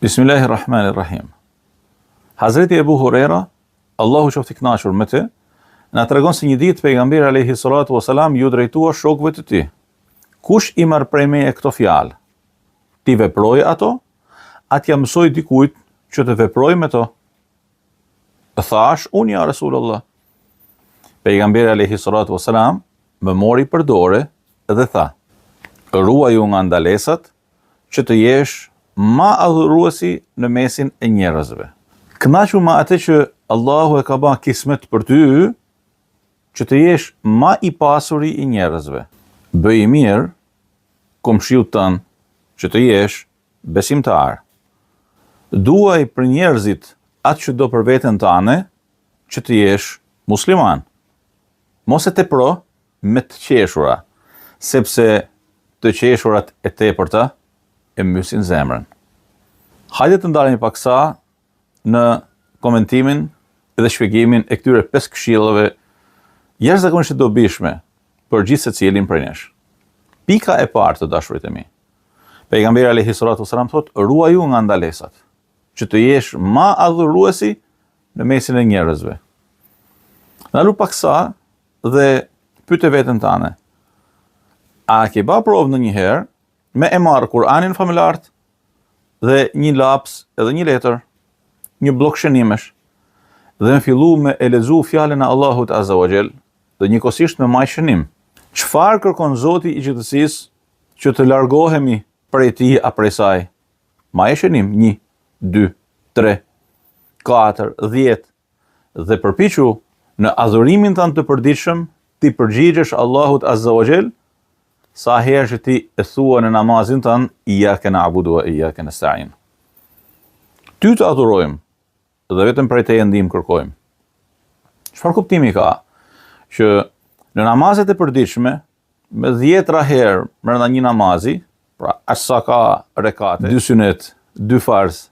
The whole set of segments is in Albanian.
Bismillahirrahmanirrahim. Hazreti Ebu Huraira, Allahu qoftë i kënaqur me të, na tregon se një ditë pejgamberi alayhi salatu wasalam ju drejtua shokëve të tij. Kush i marr prej meje këto fjalë, ti veproj ato, atja mësoj dikujt që të veproj me to. Thash, unë ja Rasulullah. Pejgamberi alayhi salatu wasalam më mori për dorë dhe tha: ruaju nga ndalesat që të jesh ma adhuruesi në mesin e njerëzve. Kënaqu ma atë që Allahu e ka ba kismet për ty, që të jesh ma i pasuri i njerëzve. Bëj i mirë komshiut tënë që të jesh besimtar. Duaj për njerëzit atë që do për veten tane që të jesh musliman. Mos e tepro me të qeshura, sepse të qeshurat e tepërta e mysin zemrën. Hajde të ndalemi pak sa në komentimin dhe shpjegimin e këtyre 5 këshillave jashtëzakonisht të dobishme për gjithë secilin prej nesh. Pika e parë të dashurit e mi. Pejgamberi alayhi salatu wasalam thotë: ruaju nga ndalesat, që të jesh ma adhuruesi në mesin e njerëzve. Ndalu pak sa dhe pyete veten tane: a ke ba provë ndonjëherë me e marrë Kur'anin familart dhe një laps edhe një letër, një blok shënimesh, dhe më fillu me e lexu fjalën e Allahut Azza wa Jall dhe njëkohësisht me maj shënim? Çfarë kërkon Zoti i gjithësisë që të largohemi prej tij a prej saj? Maj shënim 1, 2, 3, 4, 10 dhe përpiqu në adhurimin tënd të përditshëm ti përgjigjesh Allahut Azza wa Jall sa herë që ti e thua në namazin tënë: iyyaka na'budu wa iyyaka nasta'in. Ty të adhurojmë dhe vetëm prej teje ndihmë kërkojmë. Çfarë kuptimi ka? Që në namazet e përditshme, me 10 herë brenda një namazi, pra aq sa ka rekate, 2 sunet, 2 farz,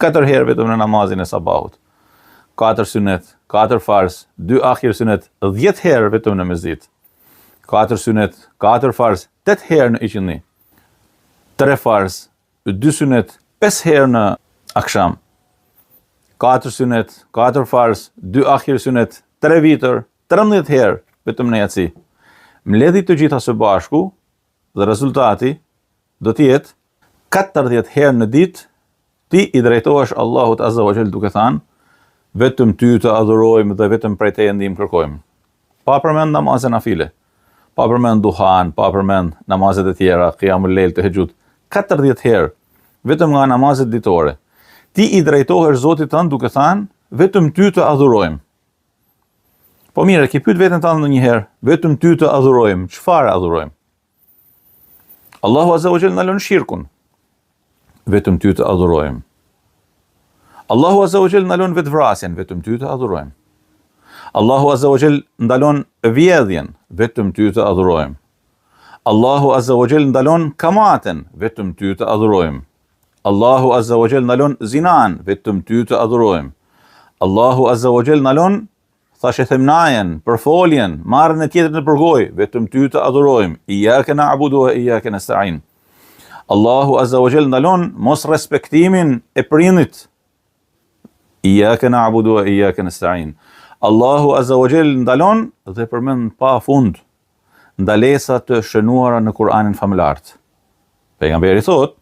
4 herë vetëm në namazin e sabahut, 4 sunet, 4 farz, 2 akhir sunet, 10 herë vetëm në mesdit, 4 sunet, 4 farz, 8 herë në iqindi, 3 farz, 2 sunet, 5 herë në aksham, 4 sunet, 4 farz, 2 akhir sunet, 3 vitër, 13 herë vetëm në yatsi. Mbledhi të gjitha së bashku dhe rezultati do të jetë 40 herë në ditë ti i drejtohesh Allahut Azza wa Jall duke thënë: vetëm ty të adhurojmë dhe vetëm prej teje ndihmë kërkojmë. Pa përmend namazet nafile, pa përmend duhan, pa përmend namazet e tjera, qiyamul lejl, tahajjud, 40 herë vetëm nga namazet ditore. Ti i drejtohesh Zotit tënd duke thënë: vetëm ty të adhurojmë. Po mirë, ke pyet veten tënd ndonjëherë: vetëm ty të adhurojmë, çfarë adhurojmë? Allahu Azza wa Jall na lën shirkun. Vetëm ty të adhurojmë. Allahu Azza wa Jall na lën vetvrasjen, vetëm ty të adhurojmë. Allahu Azza wa Jall ndalon vjedhjen, vetëm ty të adhurojmë. Allahu Azza wa Jall ndalon kamaten, vetëm ty të adhurojmë. Allahu Azza wa Jall ndalon zinan, vetëm ty të adhurojmë. Allahu Azza wa Jall ndalon thashethemnajen, përfoljen, marrjen e tjetrit në përgoj, vetëm ty të adhurojmë. Iyyaka na'budu wa iyyaka nasta'in. Allahu Azza wa Jall ndalon mos respektimin e prindit. Iyyaka na'budu wa iyyaka nasta'in. Allahu Azza wa Jall ndalon dhe përmend pa fund ndalesa të shënuara në Kur'anin familart. Pejgamberi thotë: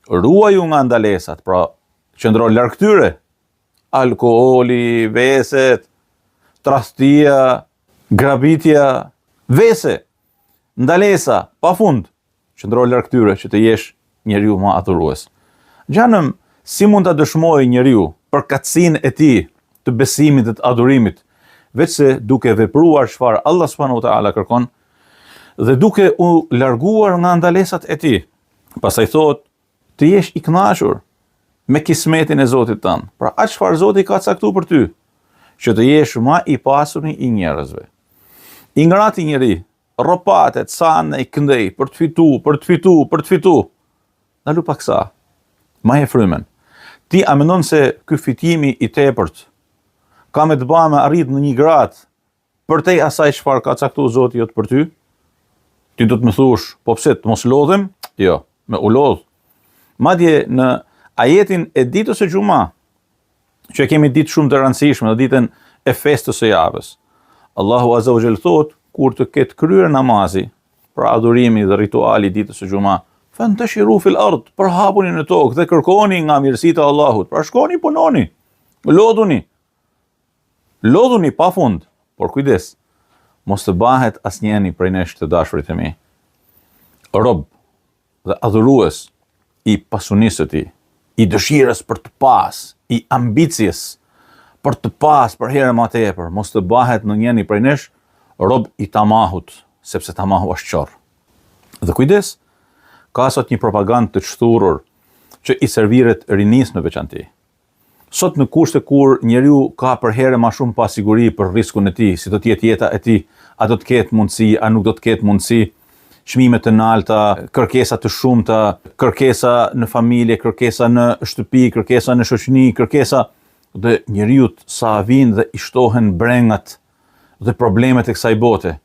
ruaju nga ndalesat, pra qëndro larg tyre. Alkooli, veset, tradhtia, grabitja, vese, ndalesa pa fund. Qëndro larg tyre që të jesh njeriu më adhurues. Gjanëm, si mund ta dëshmojë njeriu për katësinë e tij të besimit dhe të adhurimit, vetëse duke vepruar çfarë Allah subhanahu wa taala kërkon dhe duke u larguar nga ndalesat e tij. Pastaj thotë: të jesh i kënaqur me kismetin e Zotit tënd. Pra atë çfarë Zoti ka caktuar për ty, që të jesh më i pasuri i njerëzve. I ngrati njeri, rropatet sa në i këndej për të fitu. Ndalu pak sa. Ma e frymen. Ti a mendon se ky fitimi i tepërt ka me të bëjë me arrit në një gradë përtej asaj çfarë ka caktuar Zoti jot për ty? Ti do të më thuash, po pse të mos lodhem? Jo, me u lodh. Madje në ajetin e ditës së Xuma, që kemi ditë shumë të rëndësishme, dhe ditën e festës së javës, Allahu Azza wa Jall thot, kur të ketë kryer namazi, pra adhurimi dhe rituali i ditës së Xuma, fantashiru fil ard, përhapuni në tokë dhe kërkoni nga mirësitë e Allahut. Pra shkoni punoni, lodhuni pa fund, por kujdes, mos të bahet asnjëni prej nesh të dashurit e mi rob dhe adhurues i pasunisë së tij, i dëshirës për të pas, i ambicjes për të pas për herë më tepër, mos të bahet në njëni prej nesh rob i tamahut, sepse tamahu është qorr. Dhe kujdes, ka sot një propagandë të çthurur që i serviret rinis në veçanti. Sot në kushte kur njeriu ka për herë më shumë pasiguri për riskun e tij, si do të jetë jeta e tij, a do të ketë mundësi, a nuk do të ketë mundësi, çmime të larta, kërkesa të shumta, kërkesa në familje, kërkesa në shtëpi, kërkesa në shoqëni, kërkesa dhe njeriu sa vinë dhe i shtohen brengat dhe problemet e kësaj bote.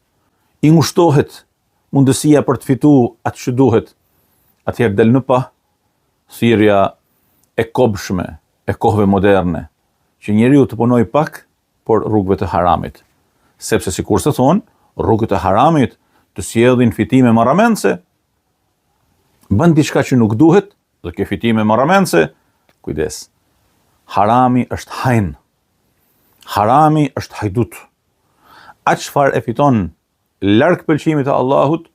I ngushtohet mundësia për të fituar atë që duhet. Atëherë del në pa thirrja e kobshme e kohëve moderne, që njeriu të punoj pak, por rrugëve të haramit. Sepse sikur se thonë, rrugët e haramit të sjellin fitime marramendse, bën diçka që nuk duhet, dhe ke fitime marramendse, kujdes. Harami është hajn. Harami është hajdut. Atë çfarë e fiton larg pëlqimit të Allahut,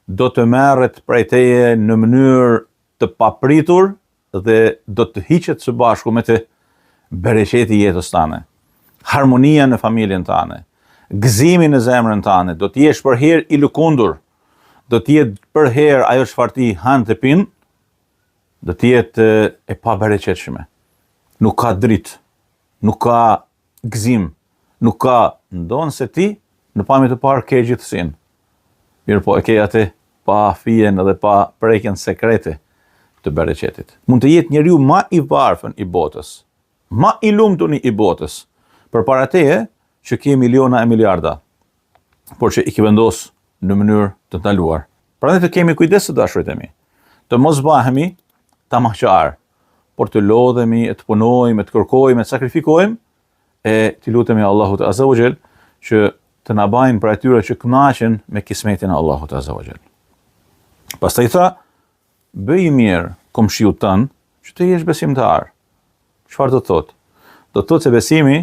do të merret prej teje në mënyrë të papritur dhe do të hiqet së bashku me të bereqeti i jetës tane, harmonia në familjen tane, gëzimi në zemrën tane, do të jesh për herë i lëkundur, do të jetë për herë ajo çfarë ti han të pin, do të jetë e pabereqetshme. Nuk ka dritë, nuk ka gëzim, nuk ka ndonë se ti në pamje të parë ke gjithësinë. Mirë po, e ke atë pa fijen dhe pa prekjen sekrete të bereqetit. Mund të jetë njeriu më i varfën i botës, më i lumtuni i botës, përpara teje që ke miliona e miliarda, por që i ke vendos në mënyrë të ndaluar. Prandaj të kemi kujdes të dashurit e mi, të mos bahemi tamahqar, por të lodhemi, të punojmë, të kërkojmë, të sakrifikojmë, e të lutemi Allahut Azza wa Jall që të na bajnë për atyre që kënaqen me kismetin e Allahut Azza wa Jall. Pastaj tha, bëj mirë komshiut tënd që të jesh besimtar. Çfarë do të thotë? Do të thotë se besimi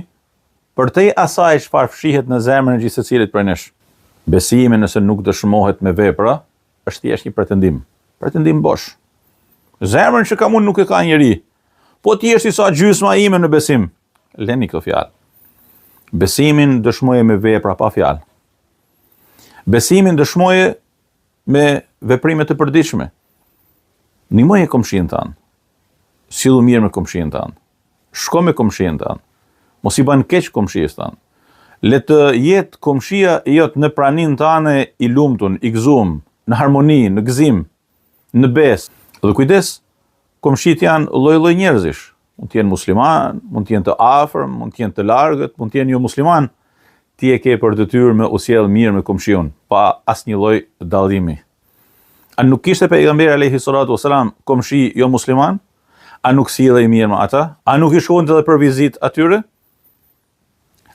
për te asaj çfarë fshihet në zemrën e gjithë secilit prej nesh. Besimi nëse nuk dëshmohet me vepra, është thjesht një pretendim bosh. Zemrën që kam unë nuk e ka njeri. Po ti je si sa gjysma ime në besim. Leni këto fjalë. Besimin dëshmoje me vepra pa fjalë. Besimin dëshmoje me veprime të përditshme. Ndihmoje komshin tan. Sillu mirë me komshin tan. Shko me komshin tan. Mos i bën keq komshisë tan. Le të jetë komshia jot në praninë tane i lumtun, i gëzuar, në harmoni, në gëzim, në besë. Dhe kujdes, komshit janë lloj-lloj njerëzish. Mund të jenë musliman, mund të jenë të afër, mund të jenë të largët, mund të jenë jo musliman. Ti e ke për detyrë me u sjell mirë me komshiun, pa asnjë lloj dallimi. A nuk kishte pejgamberi alayhi salatu wasalam komshi jo musliman? A nuk sillej mirë me ata? A nuk i shkonte edhe për vizitë atyre?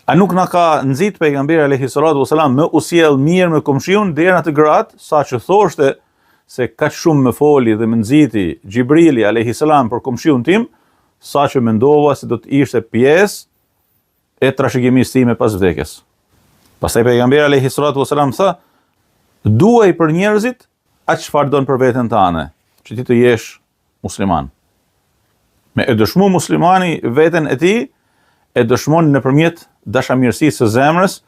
A nuk na ka nxit pejgamberi alayhi salatu wasalam me u sjell mirë me komshiun deri në atë grad sa që thoshte se kaq shumë më foli dhe më nxiti Xhibrili alayhi salam për komshiun tim, sa që mendova se do të ishte pjesë e trashëgimisë time pas vdekjes. Pastaj pejgamberi alayhi salatu wasalam tha, duaj për njerëzit atë çfarë don për veten tënde, që ti të jesh musliman. Me e dëshmu muslimani veten e tij, e dëshmon nëpërmjet dashamirësisë së zemrës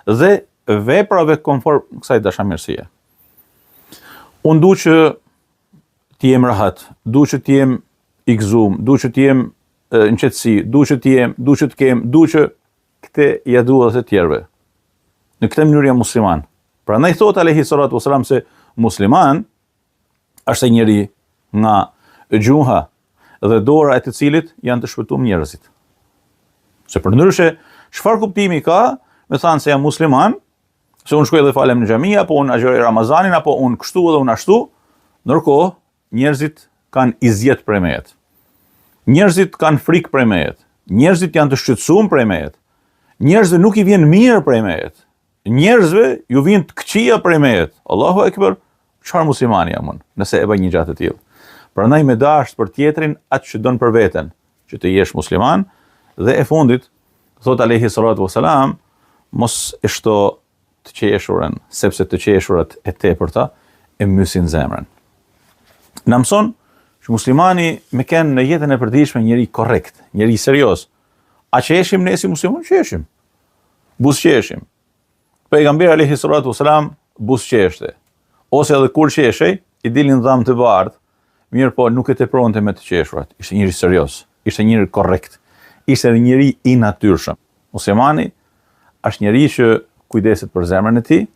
dhe veprave konform kësaj dashamirësie. Unë du që t'jem rahat, du që t'jem i gëzuar, du që t'jem në qetësi, du që t'kem, du që këte ja dua dhe të tjerëve. Në këtë mënyrë jam musliman. Prandaj thot alayhi salatu wasalam se musliman është njeri nga gjuha dhe dora e të cilit janë të shpëtuar njerëzit. Se përndryshe, çfarë kuptimi ka me thënë se jam musliman, se unë shkoj dhe falem në xhami, apo unë agjëroj Ramazanin, apo unë kështu dhe unë ashtu, ndërkohë njerëzit kanë izjet prej meje. Njerëzit kanë frikë prej meje. Njerëzit janë të shqetësuar prej meje. Njerëzve nuk i vjen mirë prej meje. Njerëzve ju vjen të këqija prej meje. Allahu Ekber, çfarë muslimani jam unë, nëse e bëj një gjatë të tillë. Prandaj me dashur për tjetrin atë që don për veten, që të jesh musliman, dhe e fundit thot alayhi salatu wasalam, mos e shto të qeshurën, sepse të qeshurat e tepërta e mysin zemrën. Na mëson që muslimani me kenë në jetën e përditshme njëri korrekt, njëri serioz. A qeshim ne si musliman? Qeshim. Buzëqeshim. Pejgamberi alayhi salatu wasalam buzëqeshte. Ose edhe kur qeshej, i dilin dham të bardhë, mirë po nuk e tepronte me të qeshurat. Ishte njëri serioz, ishte njëri korrekt, ishte njëri i natyrshëm. Muslimani është njëri që kujdeset për zemrën e tij,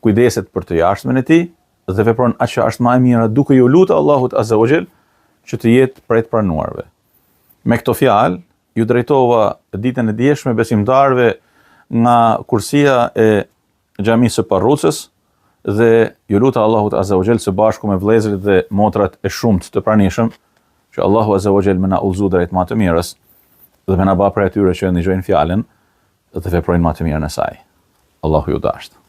kujdeset për të jashtëmen e tij dhe vepron atë që është më e mira, duke ju lutur Allahut Azza wa Jall që të jetë prej të pranuarve. Me këto fjalë ju drejtova ditën e dieshme besimtarëve nga kursia e xhamisë së Parrucës dhe ju luta Allahut Azza wa Jall së bashku me vëllezërit dhe motrat e shumt të pranishëm që Allahu Azza wa Jall më na udhëzoj drejt më të mirës dhe më na bë për atyre që ndëgjojnë fjalën dhe veprojnë më të mirën e saj. Allahu ju dashur.